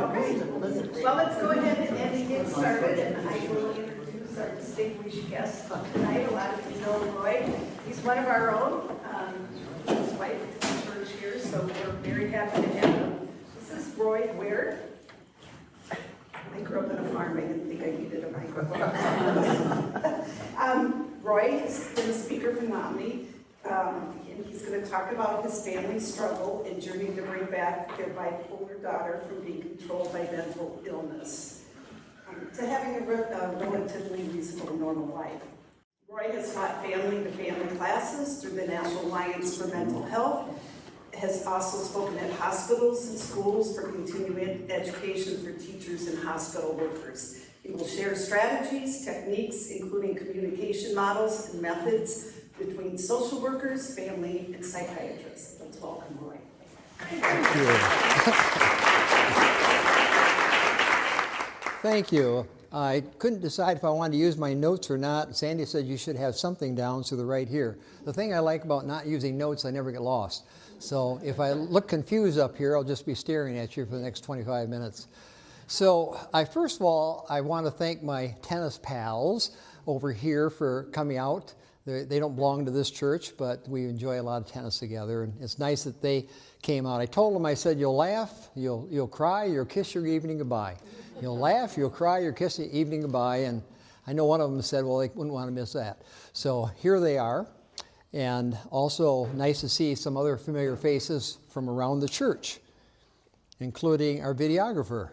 Okay, well, let's go ahead and get started, and I will introduce our distinguished guest tonight. A lot of you know Roy. He's one of our own. His wife is in church here, so we're very happy to have him. This is Roy Ware. I grew up on a farm. I didn't think I needed a microphone. Roy has been a speaker for NAMI, and he's going to talk about his family's struggle and journey to bring back their bipolar daughter from being controlled by mental illness to having a relatively reasonable, normal life. Roy has taught family-to-family classes through the National Alliance for Mental Health, has also spoken at hospitals and schools for continuing education for teachers and hospital workers. He will share strategies, techniques, including communication models and methods between social workers, family, and psychiatrists. Let's welcome Roy. Thank you. Thank you. I couldn't decide if I wanted to use my notes or not. Sandy said you should have something down, so they're right here. The thing I like about not using notes, I never get lost. So if I look confused up here, I'll just be staring at you for the next 25 minutes. So first of all, I want to thank my tennis pals over here for coming out. They don't belong to this church, but we enjoy a lot of tennis together, and it's nice that they came out. I told them, I said, you'll laugh, you'll cry, you'll kiss your evening goodbye. You'll laugh, you'll cry, you'll kiss your evening goodbye, and I know one of them said, well, they wouldn't want to miss that. So here they are, and also nice to see some other familiar faces from around the church, including our videographer.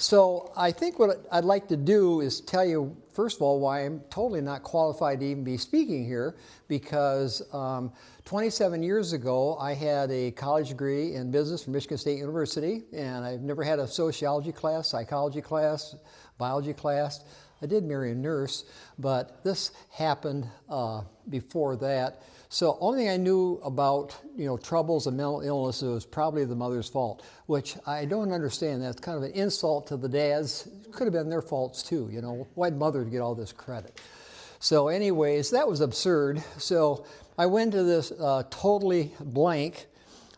So I think what I'd like to do is tell you, first of all, why I'm totally not qualified to even be speaking here, because 27 years ago, I had a college degree in business from Michigan State University, and I've never had a sociology class, psychology class, biology class. I did marry a nurse, but this happened before that. So only thing I knew about, troubles and mental illness was probably the mother's fault, which I don't understand. That's kind of an insult to the dads. It could have been their faults too, Why'd mothers get all this credit? So anyways, that was absurd. So I went to this totally blank,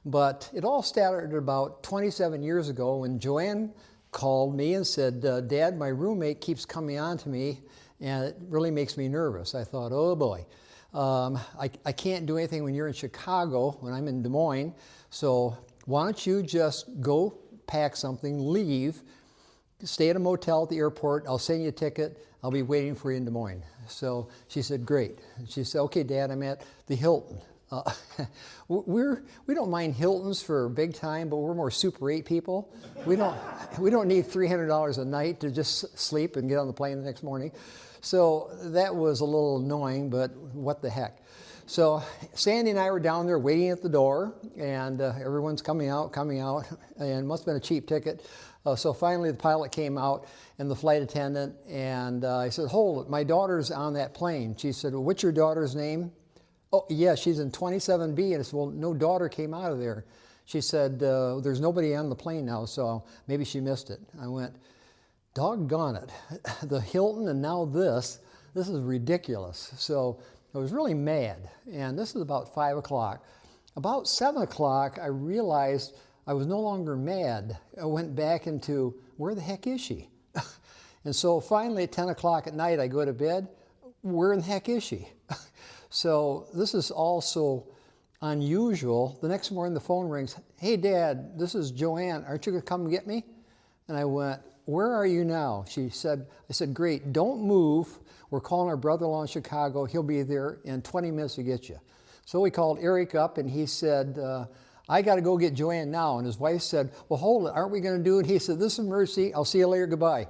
but it all started about 27 years ago when Joanne called me and said, Dad, my roommate keeps coming on to me, and it really makes me nervous. I thought, oh boy. I can't do anything when you're in Chicago, when I'm in Des Moines, so why don't you just go pack something, leave, stay at a motel at the airport, I'll send you a ticket, I'll be waiting for you in Des Moines. So she said, great. She said, okay, Dad, I'm at the Hilton. We don't mind Hiltons for big time, but we're more Super 8 people. We don't need $300 a night to just sleep and get on the plane the next morning. So that was a little annoying, but what the heck. So Sandy and I were down there waiting at the door, and everyone's coming out, and it must have been a cheap ticket. So finally the pilot came out and the flight attendant, and I said, hold it, my daughter's on that plane. She said, well, what's your daughter's name? Oh, yeah, she's in 27B. And I said, well, no daughter came out of there. She said, there's nobody on the plane now, so maybe she missed it. I went, doggone it, the Hilton and now this is ridiculous. So I was really mad, and this is about 5 o'clock. About 7 o'clock, I realized I was no longer mad. I went back into, where the heck is she? And so finally at 10 o'clock at night, I go to bed, where in the heck is she? So this is also unusual. The next morning the phone rings, hey Dad, this is Joanne, aren't you gonna come and get me? And I went, where are you now? I said, great, don't move. We're calling our brother-in-law in Chicago. He'll be there in 20 minutes to get you. So we called Eric up, and he said, I got to go get Joanne now. And his wife said, well, hold it, aren't we going to do it? He said, this is mercy. I'll see you later, goodbye.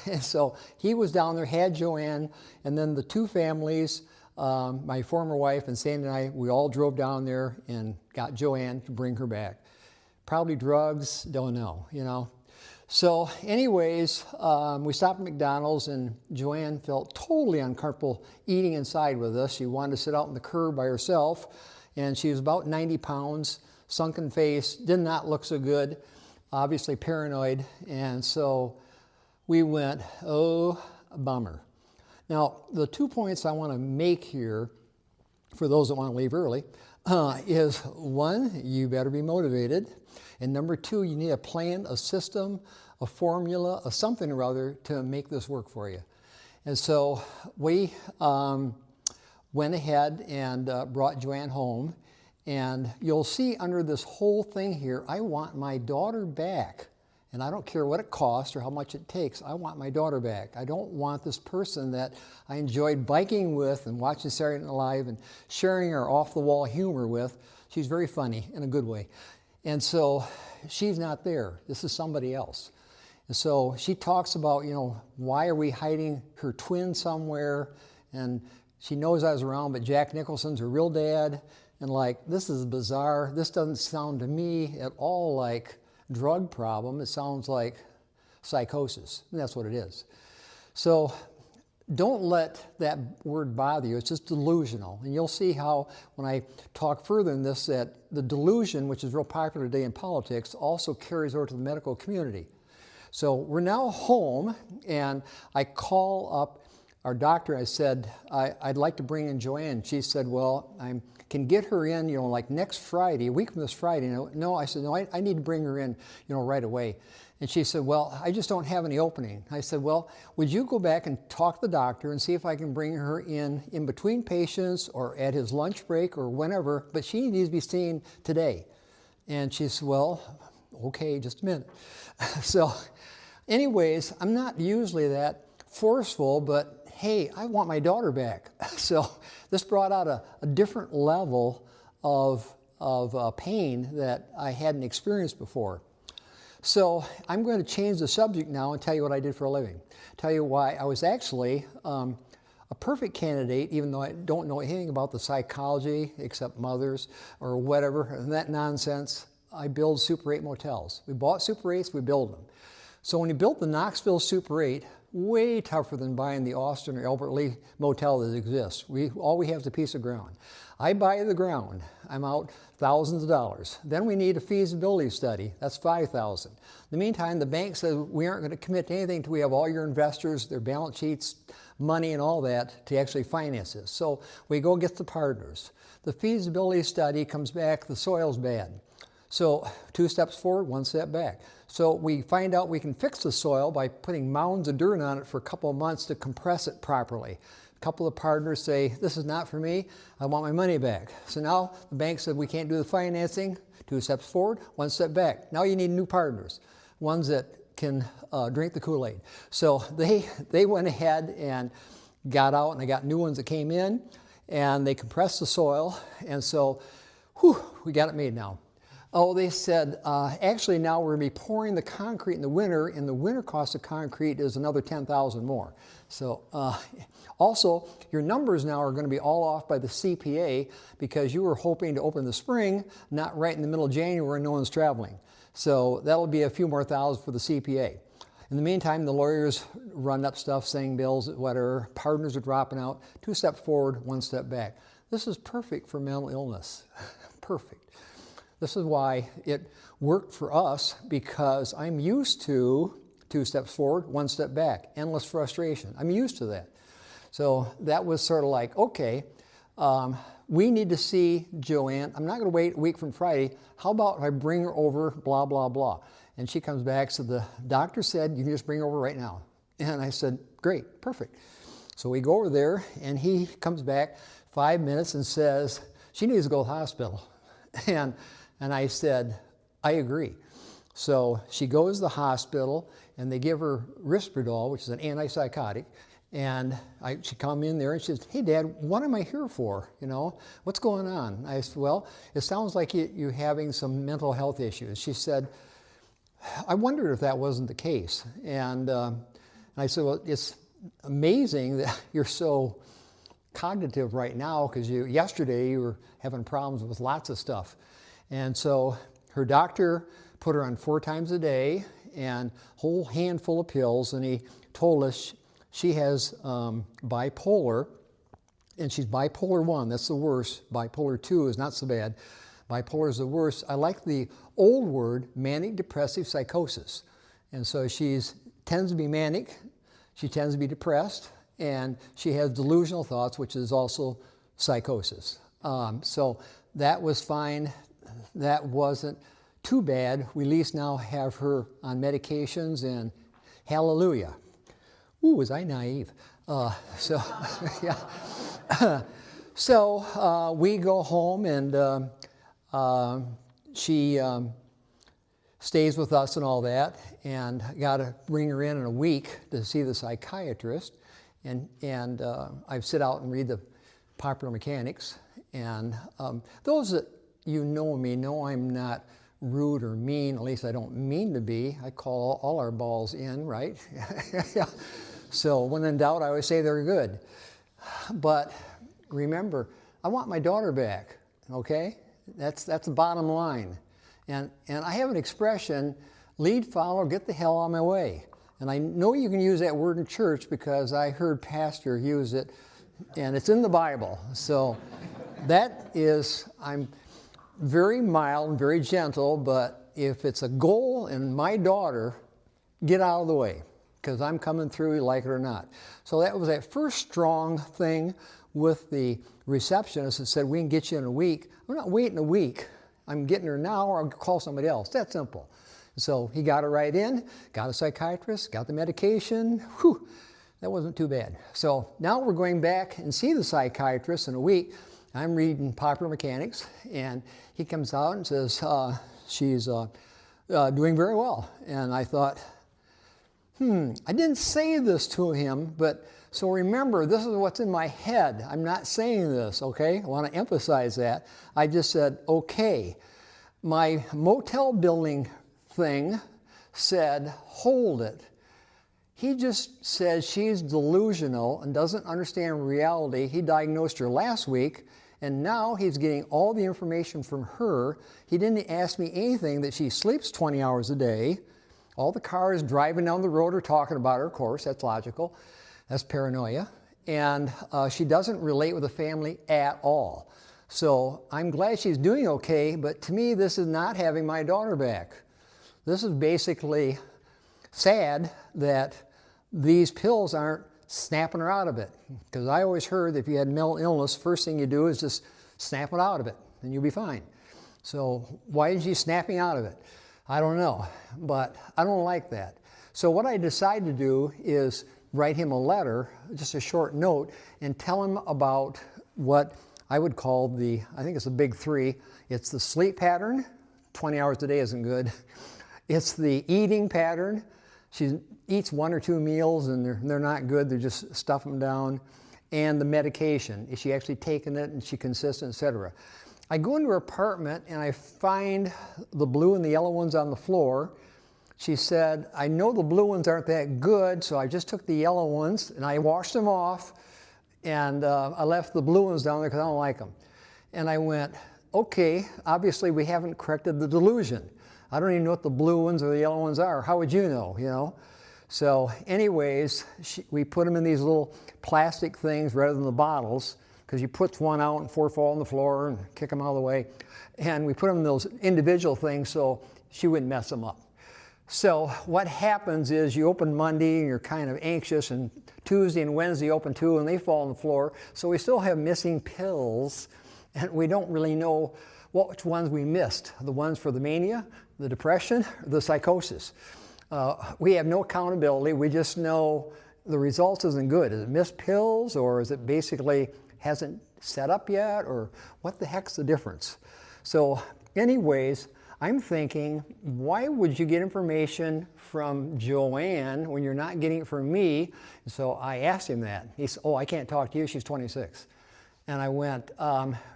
And so he was down there, had Joanne, and then the two families, my former wife and Sandy and I, we all drove down there and got Joanne to bring her back. Probably drugs, don't know, So anyways, we stopped at McDonald's, and Joanne felt totally uncomfortable eating inside with us. She wanted to sit out on the curb by herself, and she was about 90 pounds, sunken face, did not look so good, obviously paranoid, and so we went, oh, bummer. Now, the 2 points I want to make here, for those that want to leave early, is one, you better be motivated. And number two, you need a plan, a system, a formula, a something or other to make this work for you. And so we went ahead and brought Joanne home. And you'll see under this whole thing here, I want my daughter back. And I don't care what it costs or how much it takes. I want my daughter back. I don't want this person that I enjoyed biking with and watching Saturday Night Live and sharing our off-the-wall humor with. She's very funny in a good way. And so she's not there. This is somebody else. And so she talks about, why are we hiding her twin somewhere? And she knows I was around, but Jack Nicholson's her real dad. And this is bizarre. This doesn't sound to me at all like drug problem. It sounds like psychosis, and that's what it is. So don't let that word bother you. It's just delusional. And you'll see how when I talk further in this that the delusion, which is real popular today in politics, also carries over to the medical community. So we're now home, and I call up our doctor. I said, I'd like to bring in Joanne. She said, well, I can get her in, next Friday, a week from this Friday. No, I said, no, I need to bring her in, right away. And she said, well, I just don't have any opening. I said, well, would you go back and talk to the doctor and see if I can bring her in between patients or at his lunch break or whenever, but she needs to be seen today. And she said, well, okay, just a minute. So anyways, I'm not usually that forceful, but hey, I want my daughter back. So this brought out a different level of pain that I hadn't experienced before. So I'm going to change the subject now and tell you what I did for a living. Tell you why I was actually a perfect candidate, even though I don't know anything about the psychology except mothers or whatever, and that nonsense. I build Super 8 motels. We bought Super 8s, we build them. So when you built the Knoxville Super 8, way tougher than buying the Austin or Albert Lee motel that exists. All we have is a piece of ground. I buy the ground. I'm out thousands of dollars. Then we need a feasibility study. That's $5,000. In the meantime, the bank says we aren't going to commit to anything until we have all your investors, their balance sheets, money and all that to actually finance this. So we go get the partners. The feasibility study comes back, the soil's bad. So 2 steps forward, 1 step back. So we find out we can fix the soil by putting mounds of dirt on it for a couple of months to compress it properly. A couple of partners say, this is not for me, I want my money back. So now the bank said we can't do the financing, 2 steps forward, 1 step back. Now you need new partners, ones that can drink the Kool-Aid. So they went ahead and got out, and I got new ones that came in, and they compressed the soil, and so we got it made now. Oh, they said, actually now we're going to be pouring the concrete in the winter, and the winter cost of concrete is another $10,000 more. So also, your numbers now are going to be all off by the CPA because you were hoping to open in the spring, not right in the middle of January when no one's traveling. So that'll be a few more thousand for the CPA. In the meantime, the lawyers run up stuff, saying bills, whatever. Partners are dropping out. 2 steps forward, 1 step back. This is perfect for mental illness. Perfect. This is why it worked for us, because I'm used to 2 steps forward, 1 step back, endless frustration. I'm used to that. So that was sort of like, okay, we need to see Joanne. I'm not going to wait a week from Friday. How about if I bring her over, blah, blah, blah. And she comes back, so the doctor said, you can just bring her over right now. And I said, great, perfect. So we go over there, and he comes back 5 minutes and says, she needs to go to the hospital. And I said, I agree. So she goes to the hospital, and they give her Risperdal, which is an antipsychotic. And she come in there, and she says, hey, Dad, what am I here for? What's going on? I said, well, it sounds like you're having some mental health issues. She said, I wondered if that wasn't the case. And I said, well, it's amazing that you're so cognitive right now, because yesterday you were having problems with lots of stuff. And so her doctor put her on 4 times a day and a whole handful of pills, and he told us she has bipolar, and she's bipolar 1, that's the worst. Bipolar 2 is not so bad. Bipolar is the worst. I like the old word, manic depressive psychosis. And so she tends to be manic, she tends to be depressed, and she has delusional thoughts, which is also psychosis. So that was fine. That wasn't too bad. We at least now have her on medications, and hallelujah. Ooh, was I naive? So, yeah. So we go home, and she stays with us and all that, and got to bring her in a week to see the psychiatrist. And I sit out and read the Popular Mechanics. And those that you know me know I'm not rude or mean, at least I don't mean to be. I call all our balls in, right? Yeah. So when in doubt, I always say they're good. But remember, I want my daughter back, okay? That's the bottom line. And I have an expression, lead, follow, get the hell out of my way. And I know you can use that word in church because I heard pastor use it, and it's in the Bible. So that is, I'm very mild and very gentle, but if it's a goal in my daughter, get out of the way, because I'm coming through, you like it or not. So that was that first strong thing with the receptionist that said, we can get you in a week. I'm not waiting a week. I'm getting her now, or I'll call somebody else. That's simple. So he got her right in, got a psychiatrist, got the medication. Whew, that wasn't too bad. So now we're going back and see the psychiatrist in a week. I'm reading Popular Mechanics, and he comes out and says, she's doing very well. And I thought, I didn't say this to him, but so remember, this is what's in my head. I'm not saying this, okay? I want to emphasize that. I just said, okay. My motel building thing said, hold it. He just said she's delusional and doesn't understand reality. He diagnosed her last week, and now he's getting all the information from her. He didn't ask me anything that she sleeps 20 hours a day. All the cars driving down the road are talking about her, of course. That's logical. That's paranoia. And she doesn't relate with the family at all. So I'm glad she's doing okay, but to me, this is not having my daughter back. This is basically sad that these pills aren't snapping her out of it. Because I always heard that if you had mental illness, first thing you do is just snap it out of it, and you'll be fine. So why is she snapping out of it? I don't know, but I don't like that. So what I decided to do is write him a letter, just a short note, and tell him about what I would call I think it's the big three. It's the sleep pattern, 20 hours a day isn't good. It's the eating pattern. She eats 1 or 2 meals and they're not good, they just stuff them down. And the medication, is she actually taking it, and is she consistent, etc. I go into her apartment and I find the blue and the yellow ones on the floor. She said, I know the blue ones aren't that good, so I just took the yellow ones and I washed them off, and I left the blue ones down there because I don't like them. And I went, okay, obviously we haven't corrected the delusion. I don't even know what the blue ones or the yellow ones are. How would you know, you know? So anyways, we put them in these little plastic things rather than the bottles, because you put one out and 4 fall on the floor and kick them out of the way. And we put them in those individual things so she wouldn't mess them up. So what happens is you open Monday and you're kind of anxious, and Tuesday and Wednesday open too, and they fall on the floor. So we still have missing pills, and we don't really know which ones we missed. The ones for the mania, the depression, the psychosis. We have no accountability. We just know the results isn't good. Is it missed pills, or is it basically hasn't set up yet, or what the heck's the difference? So anyways, I'm thinking, why would you get information from Joanne when you're not getting it from me? And so I asked him that. He said, oh, I can't talk to you, she's 26. And I went,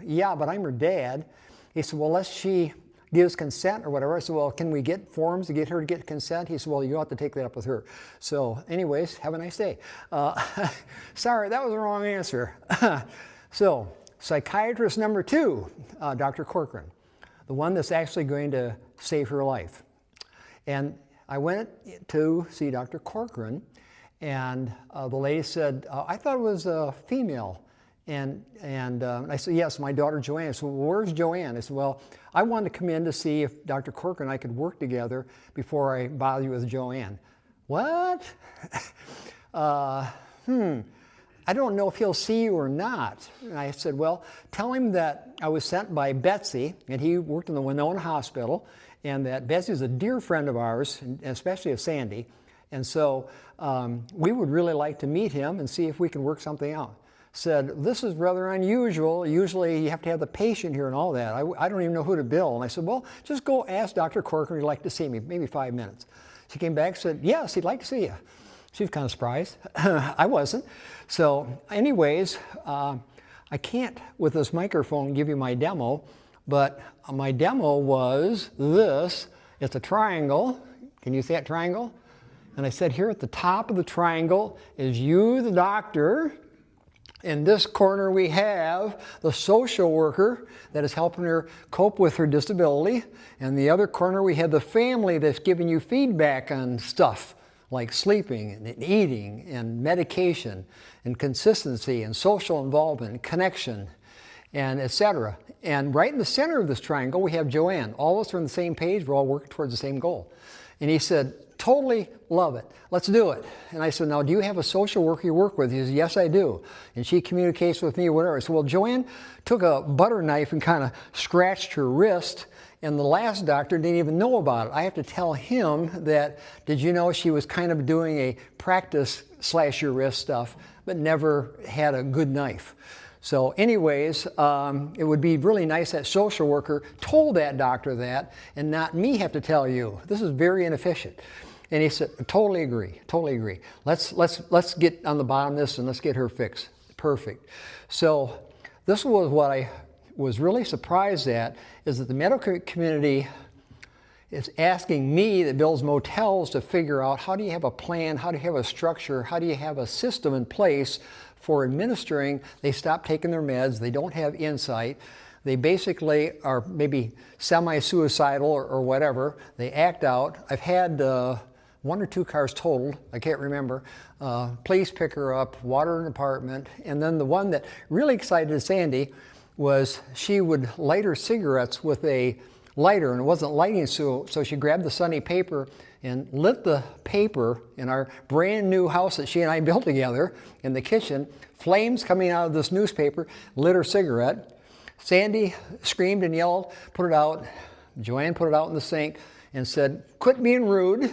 yeah, but I'm her dad. He said, well, unless she gives consent or whatever. I said, well, can we get forms to get her to get consent? He said, well, you have to take that up with her. So anyways, have a nice day. Sorry, that was the wrong answer. So psychiatrist number 2, Dr. Corcoran, the one that's actually going to save her life. And I went to see Dr. Corcoran, and the lady said, I thought it was a female. And I said, yes, my daughter Joanne. I said, well, where's Joanne? I said, well, I wanted to come in to see if Dr. Corcoran and I could work together before I bother you with Joanne. What? I don't know if he'll see you or not. And I said, well, tell him that I was sent by Betsy, and he worked in the Winona Hospital, and that Betsy is a dear friend of ours, and especially of Sandy. And so we would really like to meet him and see if we can work something out. Said, this is rather unusual. Usually you have to have the patient here and all that. I don't even know who to bill. And I said, well, just go ask Dr. Corcoran if he'd like to see me, maybe 5 minutes. She came back and said, yes, he'd like to see you. She was kind of surprised. I wasn't. So anyways, I can't, with this microphone, give you my demo, but my demo was this. It's a triangle. Can you see that triangle? And I said, here at the top of the triangle is you, the doctor. In this corner we have the social worker that is helping her cope with her disability. In the other corner we have the family that's giving you feedback on stuff like sleeping and eating and medication and consistency and social involvement and connection and etc. And right in the center of this triangle we have Joanne. All of us are on the same page. We're all working towards the same goal. And he said, totally love it. Let's do it. And I said, now, do you have a social worker you work with? He says, yes, I do. And she communicates with me or whatever. I said, well, Joanne took a butter knife and kind of scratched her wrist, and the last doctor didn't even know about it. I have to tell him that, did you know she was kind of doing a practice slash your wrist stuff, but never had a good knife. So anyways, it would be really nice that social worker told that doctor that and not me have to tell you. This is very inefficient. And he said, totally agree, totally agree. Let's get on the bottom of this and let's get her fixed. Perfect. So this was what I was really surprised at, is that the medical community is asking me that builds motels to figure out, how do you have a plan, how do you have a structure, how do you have a system in place for administering. They stop taking their meds, they don't have insight, they basically are maybe semi-suicidal or whatever, they act out. I've had 1 or 2 cars totaled, I can't remember. Please pick her up, water an apartment. And then the one that really excited Sandy was she would light her cigarettes with a lighter, and it wasn't lighting, so she grabbed the sunny paper and lit the paper in our brand new house that she and I built together in the kitchen. Flames coming out of this newspaper, lit her cigarette. Sandy screamed and yelled, put it out. Joanne put it out in the sink and said, quit being rude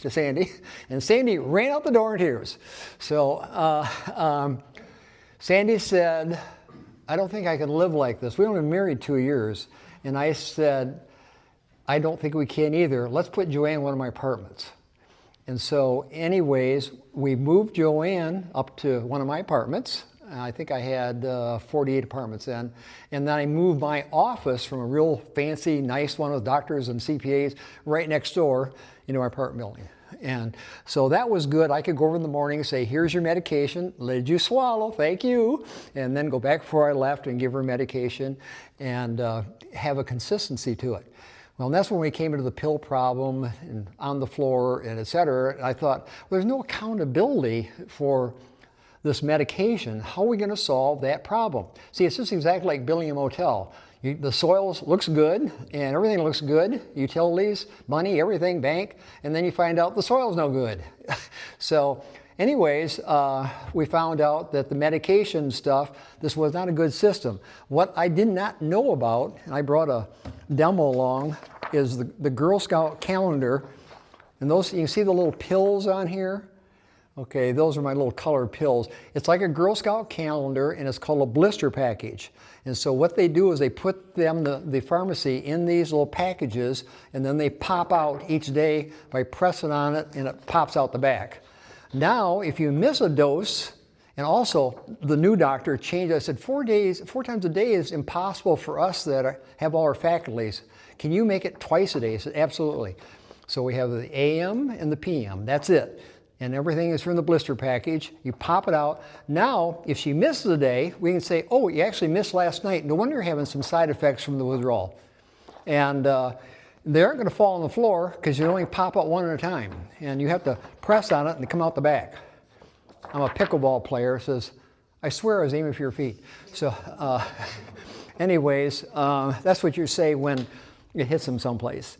to Sandy. And Sandy ran out the door in tears. So Sandy said, I don't think I can live like this. We've only been married 2 years. And I said, I don't think we can either. Let's put Joanne in one of my apartments. And so anyways, we moved Joanne up to one of my apartments. I think I had 48 apartments then. And then I moved my office from a real fancy, nice one with doctors and CPAs right next door into our apartment building. And so that was good. I could go over in the morning and say, here's your medication. Did you swallow? Thank you. And then go back before I left and give her medication and have a consistency to it. Well, and that's when we came into the pill problem and on the floor and et cetera. I thought, well, there's no accountability for this medication. How are we going to solve that problem? See, it's just exactly like building a motel. The soils looks good and everything looks good, utilities, money, everything, bank, and then you find out the soil's no good. So anyways, we found out that the medication stuff, this was not a good system. What I did not know about, and I brought a demo along, is the Girl Scout calendar. And those, you can see the little pills on here? Okay, those are my little colored pills. It's like a Girl Scout calendar, and it's called a blister package. And so what they do is they put them, the pharmacy, in these little packages, and then they pop out each day by pressing on it, and it pops out the back. Now, if you miss a dose, and also the new doctor changed, I said 4 times a day is impossible for us that have all our faculties. Can you make it twice a day? I said, absolutely. So we have the AM and the PM, that's it. And everything is from the blister package. You pop it out. Now, if she misses a day, we can say, oh, you actually missed last night. No wonder you're having some side effects from the withdrawal. And they aren't going to fall on the floor because you only pop out one at a time. And you have to press on it and they come out the back. I'm a pickleball player, says, I swear I was aiming for your feet. So anyways, that's what you say when it hits them someplace.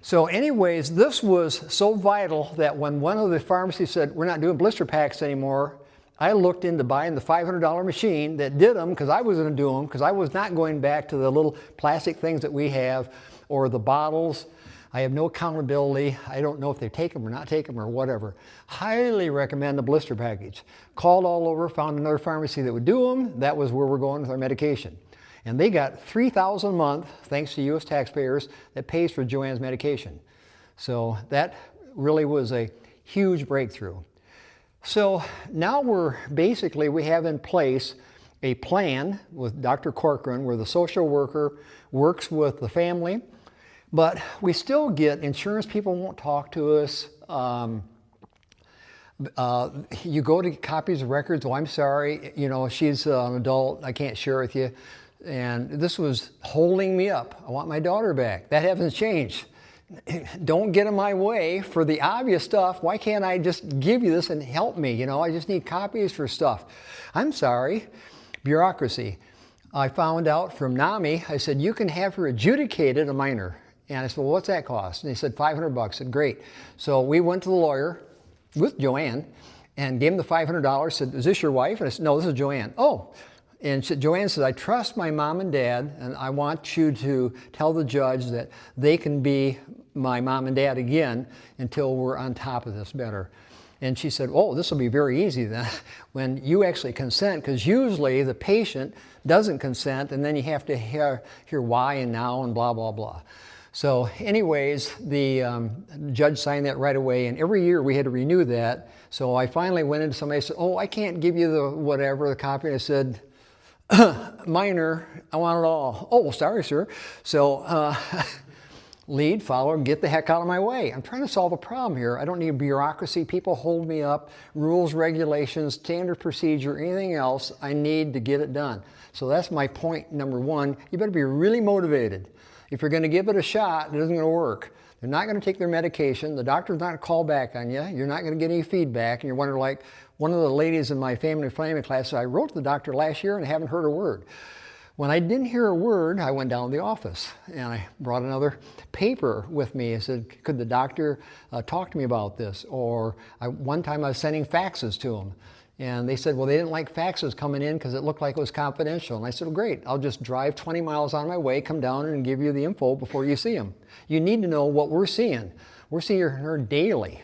So anyways, this was so vital that when one of the pharmacies said, we're not doing blister packs anymore, I looked into buying the $500 machine that did them because I was going to do them, because I was not going back to the little plastic things that we have or the bottles. I have no accountability. I don't know if they take them or not take them or whatever. Highly recommend the blister package. Called all over, found another pharmacy that would do them. That was where we're going with our medication. And they got $3,000 a month, thanks to U.S. taxpayers, that pays for Joanne's medication. So that really was a huge breakthrough. So now we have in place a plan with Dr. Corcoran where the social worker works with the family, but we still get insurance people won't talk to us. You go to get copies of records, oh, I'm sorry, she's an adult, I can't share with you. And this was holding me up. I want my daughter back. That hasn't changed. Don't get in my way for the obvious stuff. Why can't I just give you this and help me? I just need copies for stuff. I'm sorry. Bureaucracy. I found out from NAMI, I said, you can have her adjudicated a minor. And I said, well, what's that cost? And they said, $500. I said, great. So we went to the lawyer with Joanne and gave him the $500. Said, is this your wife? And I said, no, this is Joanne. Oh. And Joanne said, I trust my mom and dad, and I want you to tell the judge that they can be my mom and dad again until we're on top of this better. And she said, oh, this will be very easy then when you actually consent, because usually the patient doesn't consent, and then you have to hear why and now and blah, blah, blah. So anyways, the judge signed that right away, and every year we had to renew that. So I finally went into somebody and said, oh, I can't give you the copy. And I said, minor, I want it all. Oh, sorry, sir. So lead, follow, get the heck out of my way. I'm trying to solve a problem here. I don't need bureaucracy. People hold me up. Rules, regulations, standard procedure, anything else. I need to get it done. So that's my point number one. You better be really motivated. If you're going to give it a shot, it isn't going to work. They're not going to take their medication. The doctor's not going to call back on you. You're not going to get any feedback. And you're wondering, like one of the ladies in my family planning class said, I wrote to the doctor last year and I haven't heard a word. When I didn't hear a word, I went down to the office and I brought another paper with me. I said, could the doctor talk to me about this? Or one time I was sending faxes to him. And they said, well, they didn't like faxes coming in because it looked like it was confidential. And I said, well, great, I'll just drive 20 miles on my way, come down and give you the info before you see them. You need to know what we're seeing. We're seeing her daily,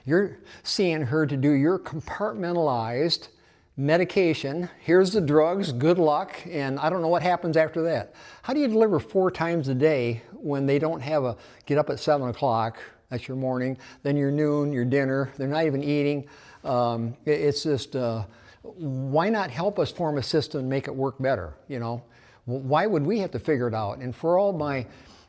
You're seeing her to do your compartmentalized medication. Here's the drugs, good luck, and I don't know what happens after that. How do you deliver 4 times a day when they don't have get up at 7 o'clock, that's your morning, then your noon, your dinner, they're not even eating. It's just, why not help us form a system and make it work better, Why would we have to figure it out? And for all my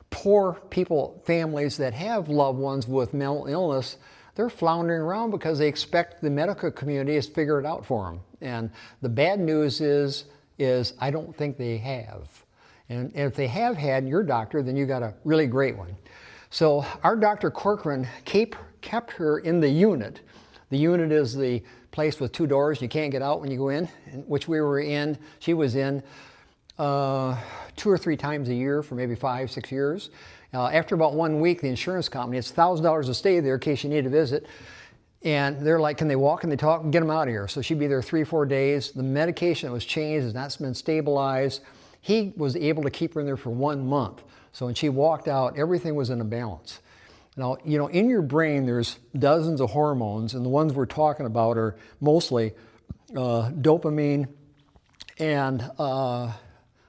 poor people, families that have loved ones with mental illness, they're floundering around because they expect the medical community to figure it out for them. And the bad news is I don't think they have. And if they have had your doctor, then you got a really great one. So our Dr. Corcoran kept her in the unit. The unit is the place with 2 doors. You can't get out when you go in, which we were in. She was in 2 or 3 times a year for maybe 5, 6 years. After about 1 week, the insurance company, it's $1,000 to stay there in case you need a visit. And they're like, can they walk, can they talk? Get them out of here. So she'd be there 3, 4 days. The medication that was changed has not been stabilized. He was able to keep her in there for 1 month. So when she walked out, everything was in a balance. Now, in your brain, there's dozens of hormones, and the ones we're talking about are mostly dopamine and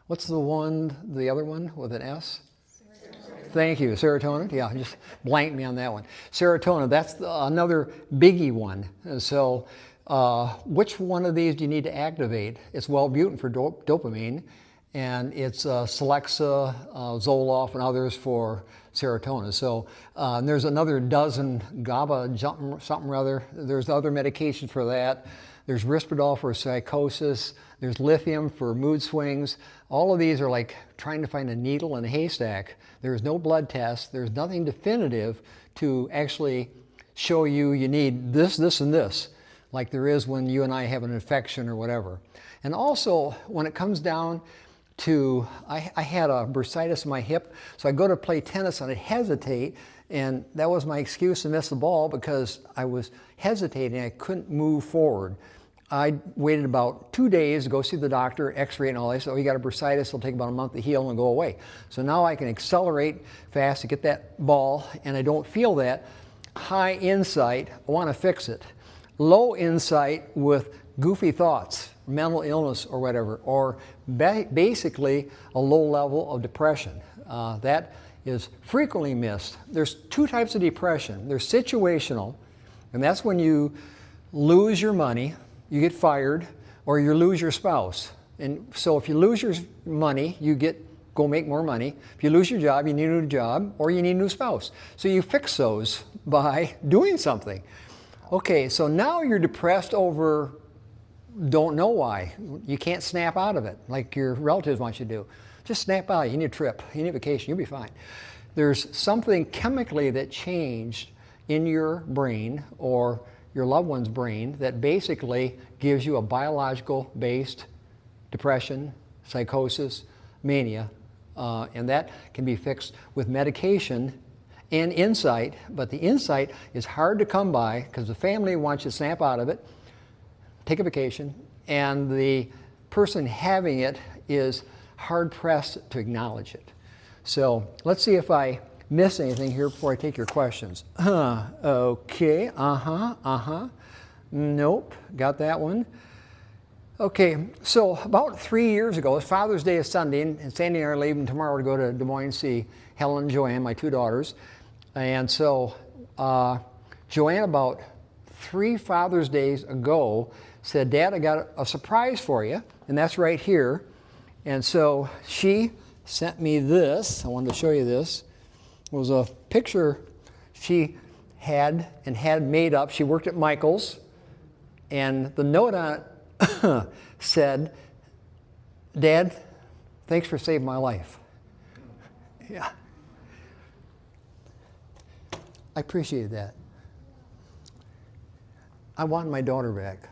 what's the other one with an S? Serotonin. Thank you, serotonin. Yeah, just blanked me on that one. Serotonin, that's another biggie one. And so which one of these do you need to activate? It's Wellbutrin for dopamine, and it's Celexa, Zoloft, and others for serotonin. So there's another dozen, GABA, something or other. There's other medications for that. There's Risperdal for psychosis. There's lithium for mood swings. All of these are like trying to find a needle in a haystack. There's no blood test. There's nothing definitive to actually show you need this, this, and this, like there is when you and I have an infection or whatever. And also, when it comes down to, I had a bursitis in my hip, so I go to play tennis and I hesitate, and that was my excuse to miss the ball because I was hesitating. I couldn't move forward. I waited about 2 days to go see the doctor, x-ray and all that. So you got a bursitis, it'll take about a month to heal and go away. So now I can accelerate fast to get that ball, and I don't feel that. High insight, I want to fix it. Low insight with goofy thoughts, mental illness or whatever, or basically a low level of depression. That is frequently missed. There's two types of depression. There's situational, and that's when you lose your money, you get fired, or you lose your spouse. And so if you lose your money, you go make more money. If you lose your job, you need a new job, or you need a new spouse. So you fix those by doing something. Okay, so now you're depressed over don't know why. You can't snap out of it like your relatives want you to do. Just snap out. You need a trip, you need a vacation, you'll be fine. There's something chemically that changed in your brain or your loved one's brain that basically gives you a biological based depression, psychosis, mania, and that can be fixed with medication and insight, but the insight is hard to come by because the family wants you to snap out of it, take a vacation, and the person having it is hard pressed to acknowledge it. So let's see if I miss anything here before I take your questions. Okay, nope, got that one. Okay, so about 3 years ago, Father's Day is Sunday, and Sandy and I are leaving tomorrow to go to Des Moines and see Helen and Joanne, my two daughters. And so Joanne, about 3 Father's Days ago, said, Dad, I got a surprise for you, and that's right here. And so she sent me this. I wanted to show you this. It was a picture she had made up. She worked at Michael's, and the note on it said, Dad, thanks for saving my life. Yeah. I appreciated that. I want my daughter back.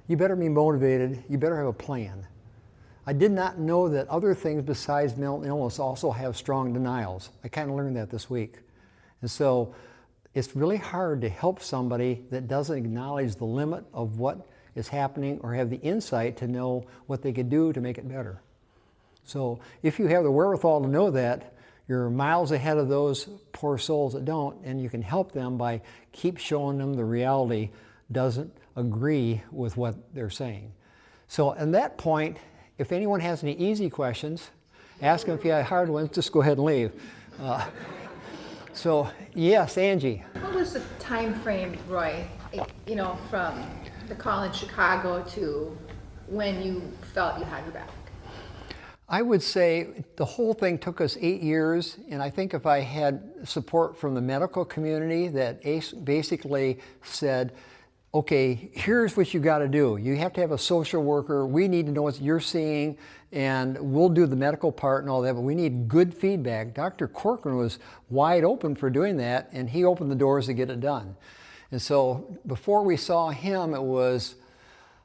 You better be motivated. You better have a plan. I did not know that other things besides mental illness also have strong denials. I kind of learned that this week. And so it's really hard to help somebody that doesn't acknowledge the limit of what is happening or have the insight to know what they could do to make it better. So if you have the wherewithal to know that, you're miles ahead of those poor souls that don't, and you can help them by keep showing them the reality doesn't agree with what they're saying. So at that point, if anyone has any easy questions, ask them. If you have hard ones, just go ahead and leave. So yes, Angie. What was the time frame, Roy, from the call in Chicago to when you felt you had your back? I would say the whole thing took us 8 years, and I think if I had support from the medical community that basically said, okay, here's what you got to do. You have to have a social worker. We need to know what you're seeing, and we'll do the medical part and all that, but we need good feedback. Dr. Corcoran was wide open for doing that, and he opened the doors to get it done. And so before we saw him, it was,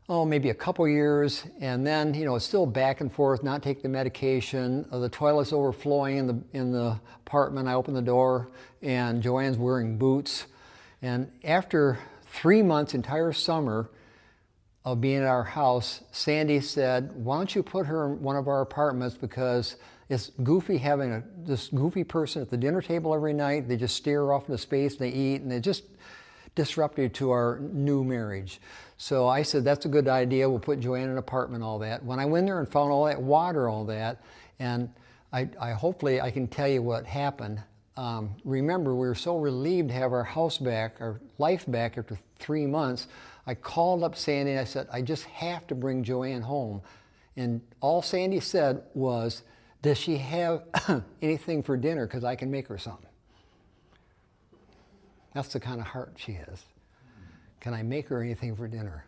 maybe a couple years, and then, it's still back and forth, not take the medication, the toilet's overflowing in the apartment. I open the door, and Joanne's wearing boots. And after 3 months, entire summer of being at our house, Sandy said, why don't you put her in one of our apartments, because it's goofy having this goofy person at the dinner table every night. They just stare off into space, and they eat, and they just disrupted to our new marriage. So I said, that's a good idea. We'll put Joanne in an apartment, all that. When I went there and found all that water, all that, and I hopefully I can tell you what happened. Remember, we were so relieved to have our house back, our life back after 3 months. I called up Sandy and I said, I just have to bring Joanne home. And all Sandy said was, does she have anything for dinner? Because I can make her something. That's the kind of heart she has. Can I make her anything for dinner?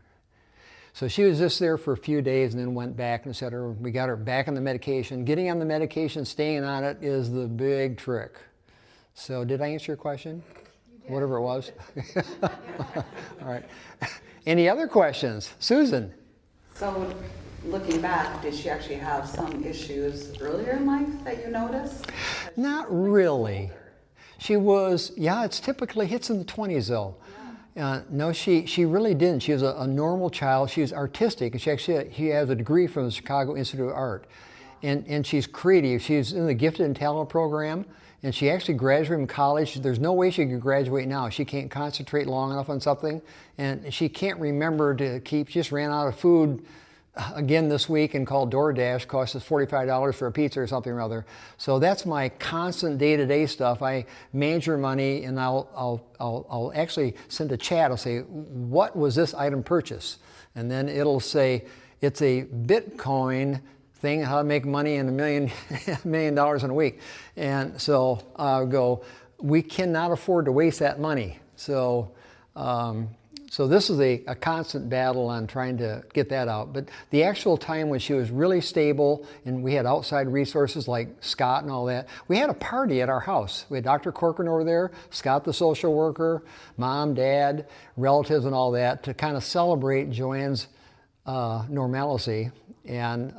So she was just there for a few days and then went back and said, we got her back on the medication. Getting on the medication, staying on it is the big trick. So did I answer your question? You did. Whatever it was. All right. Any other questions? Susan? So looking back, did she actually have some issues earlier in life that you noticed? Not really. She was, it typically hits in the 20s though. No, she really didn't. She was a normal child. She was artistic, and she has a degree from the Chicago Institute of Art. And she's creative. She's in the Gifted and Talent program, and she actually graduated from college. There's no way she could graduate now. She can't concentrate long enough on something, and she can't remember to keep. She just ran out of food again this week and called DoorDash. Cost us $45 for a pizza or something or other. So that's my constant day-to-day stuff. I manage her money, and I'll actually send a chat. I'll say, what was this item purchase? And then it'll say, it's a Bitcoin thing, how to make money in $1 million in a week. And so I'll go, we cannot afford to waste that money. So this is a constant battle on trying to get that out. But the actual time when she was really stable and we had outside resources like Scott and all that, we had a party at our house. We had Dr. Corcoran over there, Scott the social worker, mom, dad, relatives and all that to kind of celebrate Joanne's normalcy. And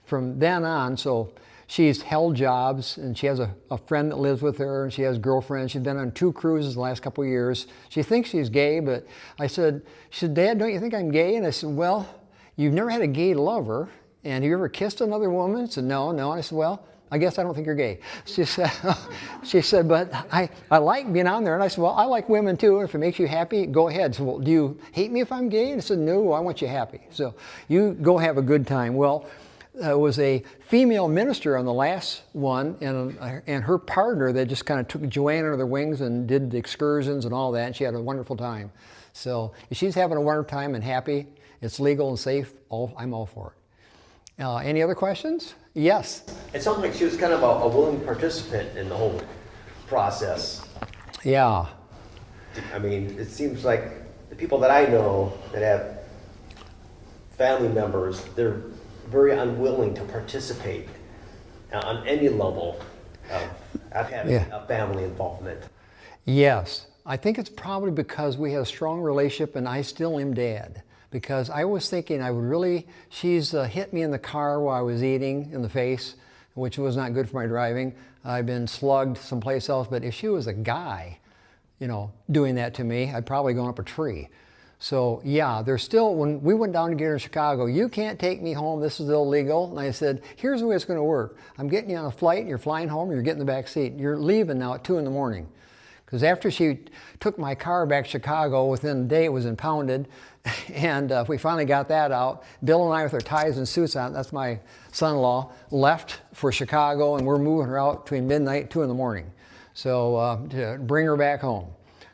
from then on, so she's held jobs, and she has a friend that lives with her, and she has girlfriends. She's been on 2 cruises the last couple of years. She thinks she's gay, but she said, Dad, don't you think I'm gay? And I said, well, you've never had a gay lover, and have you ever kissed another woman? She said, no. And I said, well, I guess I don't think you're gay. She said, but I like being on there. And I said, well, I like women too. And if it makes you happy, go ahead. So, well, do you hate me if I'm gay? And I said, no, I want you happy. So you go have a good time. Well, there was a female minister on the last one, and her partner that just kind of took Joanne under their wings and did the excursions and all that, and she had a wonderful time. So if she's having a wonderful time and happy, it's legal and safe, I'm all for it. Any other questions? Yes? It sounds like she was kind of a willing participant in the whole process. Yeah. I mean, it seems like the people that I know that have family members, they're very unwilling to participate on any level of having a family involvement. Yes. I think it's probably because we have a strong relationship and I still am dad. Because I was thinking she's hit me in the car while I was eating in the face, which was not good for my driving. I've been slugged someplace else, but if she was a guy, doing that to me, I'd probably gone up a tree. So yeah, there's still, when we went down to get her in Chicago, you can't take me home, this is illegal. And I said, here's the way it's gonna work. I'm getting you on a flight, you're flying home, you're getting in the back seat. You're leaving now at 2 in the morning. Because after she took my car back to Chicago, within a day it was impounded. And we finally got that out. Bill and I with our ties and suits on, that's my son-in-law, left for Chicago, and we're moving her out between midnight and 2 in the morning. So to bring her back home.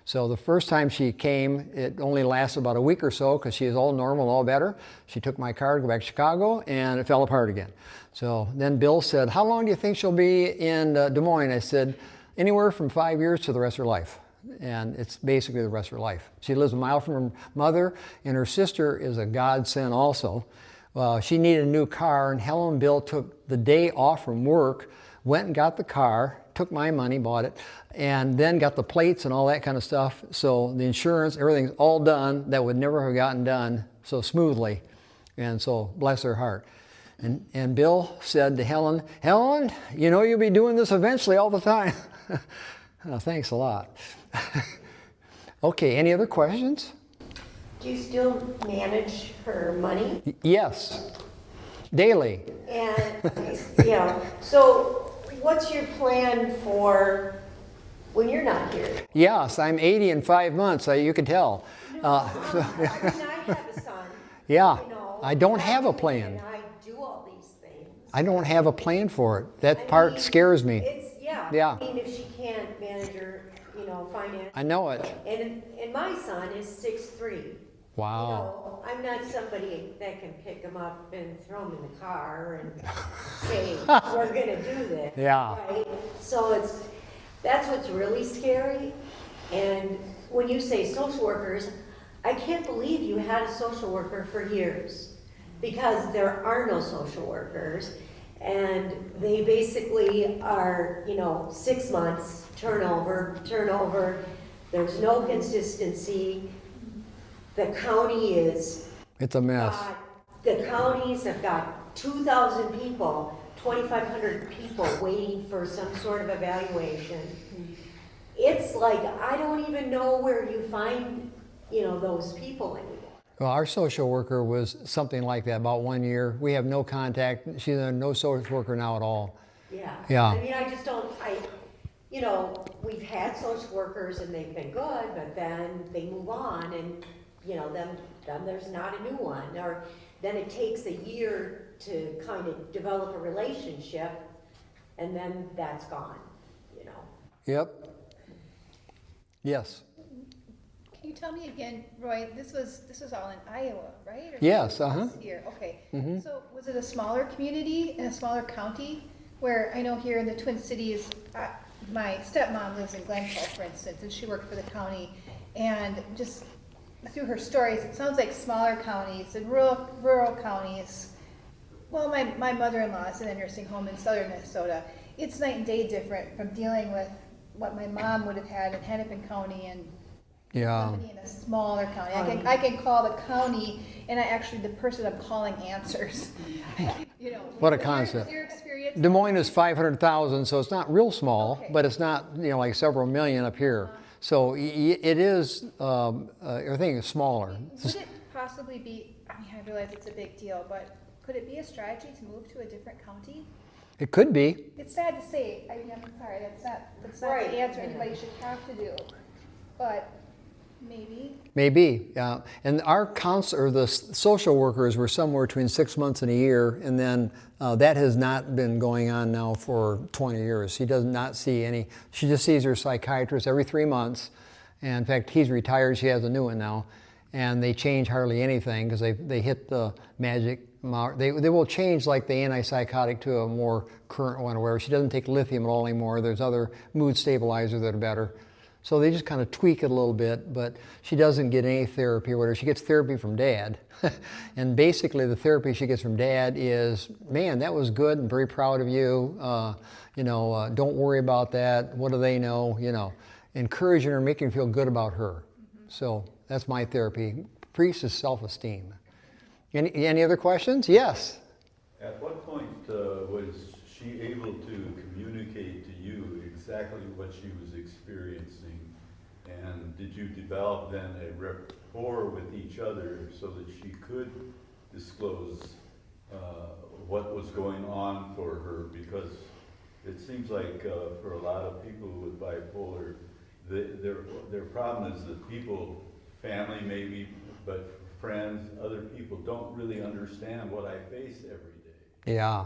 So the first time she came, it only lasted about a week or so because she was all normal and all better. She took my car to go back to Chicago and it fell apart again. So then Bill said, how long do you think she'll be in Des Moines? I said, anywhere from 5 years to the rest of her life. And it's basically the rest of her life. She lives a mile from her mother, and her sister is a godsend also. She needed a new car, and Helen and Bill took the day off from work, went and got the car, took my money, bought it, and then got the plates and all that kind of stuff. So the insurance, everything's all done that would never have gotten done so smoothly. And so bless her heart. And Bill said to Helen, you'll be doing this eventually all the time. Thanks a lot. Okay, any other questions? Do you still manage her money? Yes, daily. And, so what's your plan for when you're not here? Yes, I'm 80 in 5 months, you can tell. I have a son. Yeah, I don't have a plan. And I do all these things. I don't have a plan for it. That part scares me. Yeah. I mean, if she can't manage her, finance. I know it. And my son is 6'3". Wow. I'm not somebody that can pick him up and throw him in the car and say, we're gonna do this. Yeah. Right? So that's what's really scary. And when you say social workers, I can't believe you had a social worker for years, because there are no social workers. And they basically are, 6 months, turnover. There's no consistency. The county It's a mess. The counties have got 2,000 people, 2,500 people waiting for some sort of evaluation. It's like, I don't even know where you find those people anymore. Well, our social worker was something like that, about 1 year. We have no contact. She's no social worker now at all. Yeah. Yeah. I mean, I just don't, we've had social workers and they've been good, but then they move on and, then there's not a new one. Or then it takes a year to kind of develop a relationship and then that's gone. Yep. Yes. Can you tell me again, Roy, this was all in Iowa, right? Or Yes, Here, okay. So was it a smaller community in a smaller county? Where I know here in the Twin Cities, my stepmom lives in Glencoe, for instance, and she worked for the county. And just through her stories, it sounds like smaller counties and rural counties. Well, my mother-in-law is in a nursing home in southern Minnesota. It's night and day different from dealing with what my mom would have had in Hennepin County and somebody in a smaller county. I can call the county, and the person I'm calling answers. What a concept. Your experience? Des Moines is 500,000, so it's not real small, but it's not like several million up here. So it is. Everything is smaller. Would it possibly be? I mean, I realize it's a big deal, but could it be a strategy to move to a different county? It could be. It's sad to say. I mean, I'm sorry. That's not Right. the answer anybody should have to do, but. Maybe, yeah. And our counselor, the social workers were somewhere between 6 months and a year, and then that has not been going on now for 20 years. She does not see any. She just sees her psychiatrist every 3 months. And in fact, he's retired. She has a new one now. And they change hardly anything because they hit the magic mark. They will change like the antipsychotic to a more current one, where she doesn't take lithium at all anymore. There's other mood stabilizers that are better. So they just kind of tweak it a little bit, but she doesn't get any therapy or whatever. She gets therapy from Dad. And basically the therapy she gets from Dad is, man, that was good, I'm very proud of you. Don't worry about that. What do they know? Encouraging her, making her feel good about her. So that's my therapy. Priest is self-esteem. Any other questions? Yes. At what point was she able to communicate to you exactly what she was experiencing? And did you develop then a rapport with each other so that she could disclose what was going on for her? Because it seems like for a lot of people with bipolar, their problem is that people, family maybe, but friends, other people don't really understand what I face every day. Yeah.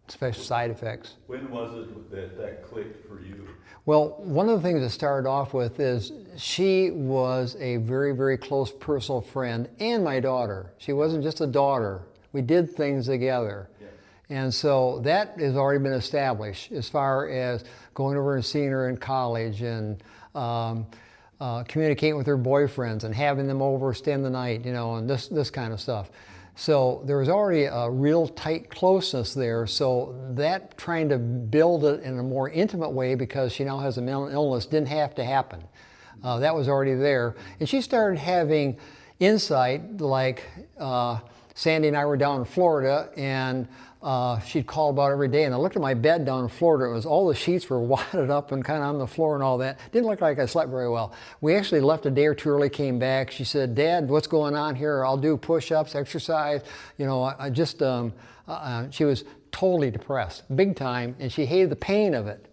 Special side effects. When was it that clicked for you? Well, one of the things that started off with is she was a very, very close personal friend and my daughter. She wasn't just a daughter. We did things together. Yes. And so that has already been established as far as going over and seeing her in college and communicating with her boyfriends and having them over, spend the night, and this kind of stuff. So there was already a real tight closeness there. So that trying to build it in a more intimate way because she now has a mental illness didn't have to happen. That was already there. And she started having insight like Sandy and I were down in Florida and she'd call about every day. And I looked at my bed down in Florida. It was all the sheets were wadded up and kind of on the floor and all that. Didn't look like I slept very well. We actually left a day or two early, came back. She said, Dad, what's going on here? I'll do push-ups, exercise. She was totally depressed, big time, and she hated the pain of it.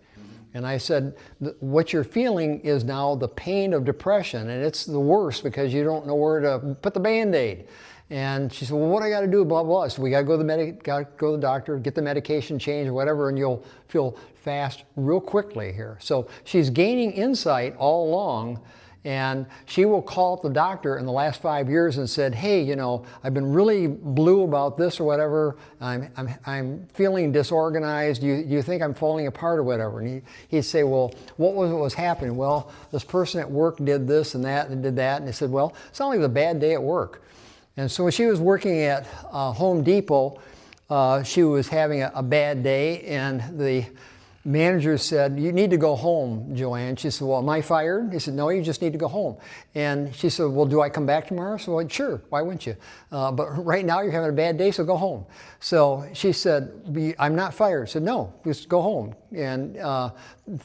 And I said, what you're feeling is now the pain of depression, and it's the worst because you don't know where to put the Band-Aid. And she said, well, what do I got to do, blah, blah. So we got to go to the doctor, get the medication changed or whatever, and you'll feel fast real quickly here. So she's gaining insight all along, and she will call up the doctor in the last 5 years and said, hey, I've been really blue about this or whatever. I'm feeling disorganized. You think I'm falling apart or whatever? And he'd say, well, what was happening? Well, this person at work did this and that and did that. And he said, well, it sounded like a bad day at work. And so when she was working at Home Depot, she was having a bad day, and the manager said, you need to go home, Joanne. She said, well, am I fired? He said, no, you just need to go home. And she said, well, do I come back tomorrow? So I said, sure, why wouldn't you? But right now you're having a bad day, so go home. So she said, I'm not fired. I said, no, just go home. And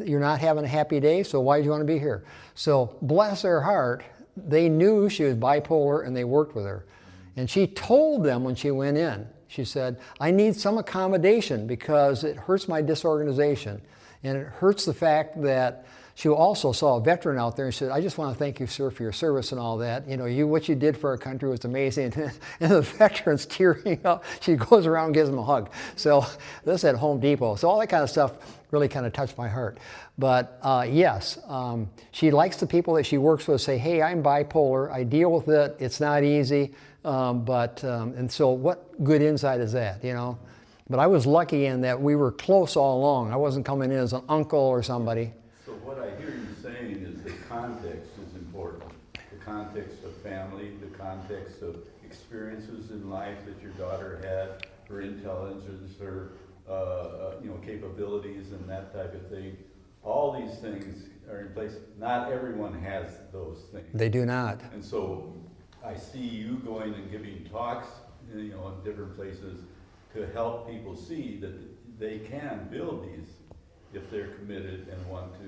you're not having a happy day, so why do you want to be here? So bless her heart, they knew she was bipolar and they worked with her. And she told them when she went in, she said, I need some accommodation because it hurts my disorganization. And it hurts the fact that she also saw a veteran out there and said, I just want to thank you, sir, for your service and all that. You know, what you did for our country was amazing. And the veteran's tearing up. She goes around and gives him a hug. So this at Home Depot. So all that kind of stuff really kind of touched my heart. But yes, she likes the people that she works with say, hey, I'm bipolar. I deal with it. It's not easy. And so what good insight is that, you know? But I was lucky in that we were close all along. I wasn't coming in as an uncle or somebody. So what I hear you saying is the context is important. The context of family, the context of experiences in life that your daughter had, her intelligence, her capabilities and that type of thing. All these things are in place. Not everyone has those things. They do not. And so I see you going and giving talks, in different places to help people see that they can build these if they're committed and want to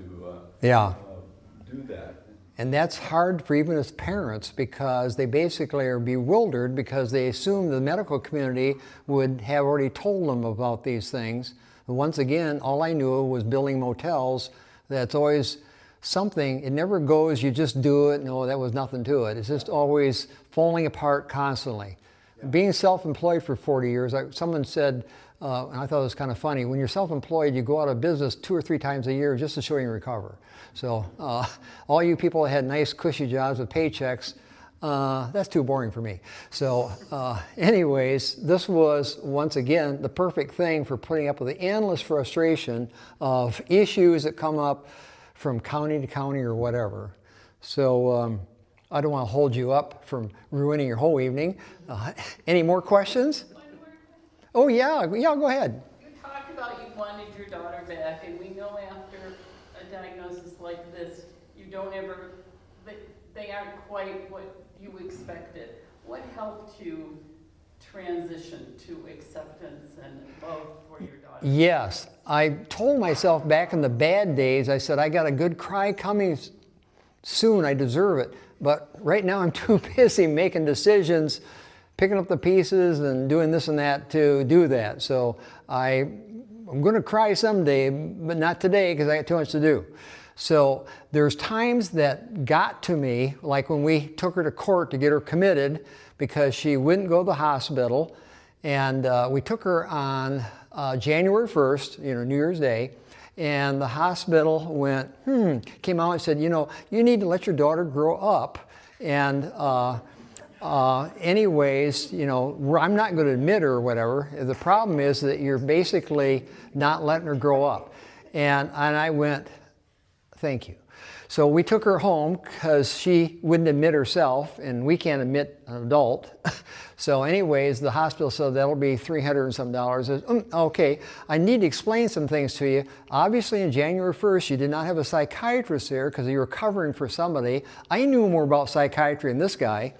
do that. And that's hard for even as parents because they basically are bewildered because they assume the medical community would have already told them about these things. And once again, all I knew was building motels. That's always something. It never goes, you just do it. No, that was nothing to it. It's just always falling apart constantly. Yeah. Being self-employed for 40 years, someone said, and I thought it was kind of funny, when you're self-employed, you go out of business 2 or 3 times a year just to show you recover. So all you people that had nice cushy jobs with paychecks, that's too boring for me. So anyways, this was once again the perfect thing for putting up with the endless frustration of issues that come up from county to county or whatever. So I don't want to hold you up from ruining your whole evening. Any more questions? Oh yeah, go ahead. You talked about you wanted your daughter back, and we know after a diagnosis like this, you don't ever, they aren't quite what you expected. What helped you transition to acceptance and love for your daughter? Yes, I told myself back in the bad days, I said, I got a good cry coming soon, I deserve it. But right now I'm too busy making decisions, picking up the pieces and doing this and that to do that. So I'm going to cry someday, but not today because I got too much to do. So there's times that got to me, like when we took her to court to get her committed because she wouldn't go to the hospital. And we took her on January 1st, New Year's Day. And the hospital went, came out and said, you need to let your daughter grow up. And anyways, I'm not going to admit her or whatever. The problem is that you're basically not letting her grow up. And I went, thank you. So we took her home because she wouldn't admit herself, and we can't admit an adult. So anyways, the hospital said that'll be $300 and some dollars. Okay, I need to explain some things to you. Obviously, on January 1st, you did not have a psychiatrist there because you were covering for somebody. I knew more about psychiatry than this guy.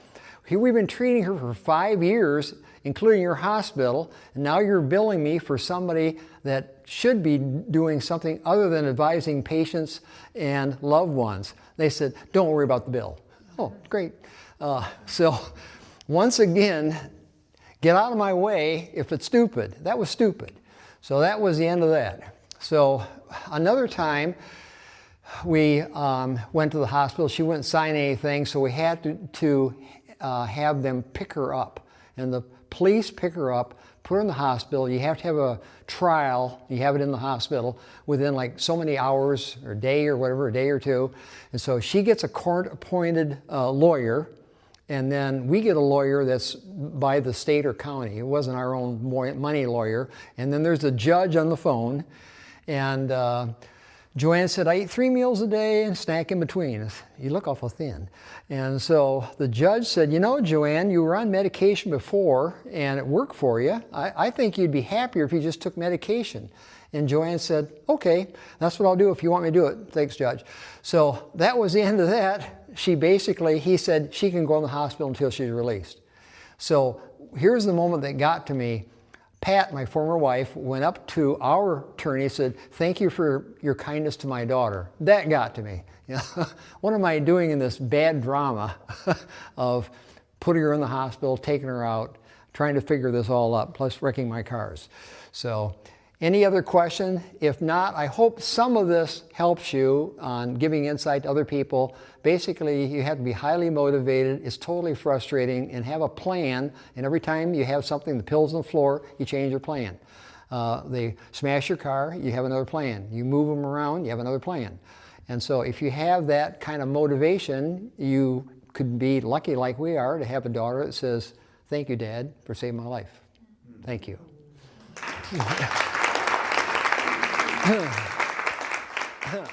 We've been treating her for 5 years, including your hospital, and now you're billing me for somebody that should be doing something other than advising patients and loved ones. They said, don't worry about the bill. Oh, great. So once again, get out of my way if it's stupid. That was stupid. So that was the end of that. So another time, we went to the hospital. She wouldn't sign anything, so we had to have them pick her up. And the police pick her up, put her in the hospital. You have to have a trial. You have it in the hospital within like so many hours or day or whatever, a day or two. And so she gets a court-appointed lawyer, and then we get a lawyer that's by the state or county. It wasn't our own money lawyer. And then there's a judge on the phone. And Joanne said, I eat 3 meals a day and snack in between. You look awful thin. And so the judge said, Joanne, you were on medication before and it worked for you. I think you'd be happier if you just took medication. And Joanne said, okay, that's what I'll do if you want me to do it. Thanks, Judge. So that was the end of that. He said she can go in the hospital until she's released. So here's the moment that got to me. Pat, my former wife, went up to our attorney and said, "Thank you for your kindness to my daughter." That got to me. You know, what am I doing in this bad drama of putting her in the hospital, taking her out, trying to figure this all up, plus wrecking my cars? So, any other question? If not, I hope some of this helps you on giving insight to other people. Basically, you have to be highly motivated. It's totally frustrating, and have a plan. And every time you have something, the pills on the floor, you change your plan. They smash your car, you have another plan. You move them around, you have another plan. And so if you have that kind of motivation, you could be lucky like we are to have a daughter that says, "Thank you, Dad, for saving my life. Thank you." Huh.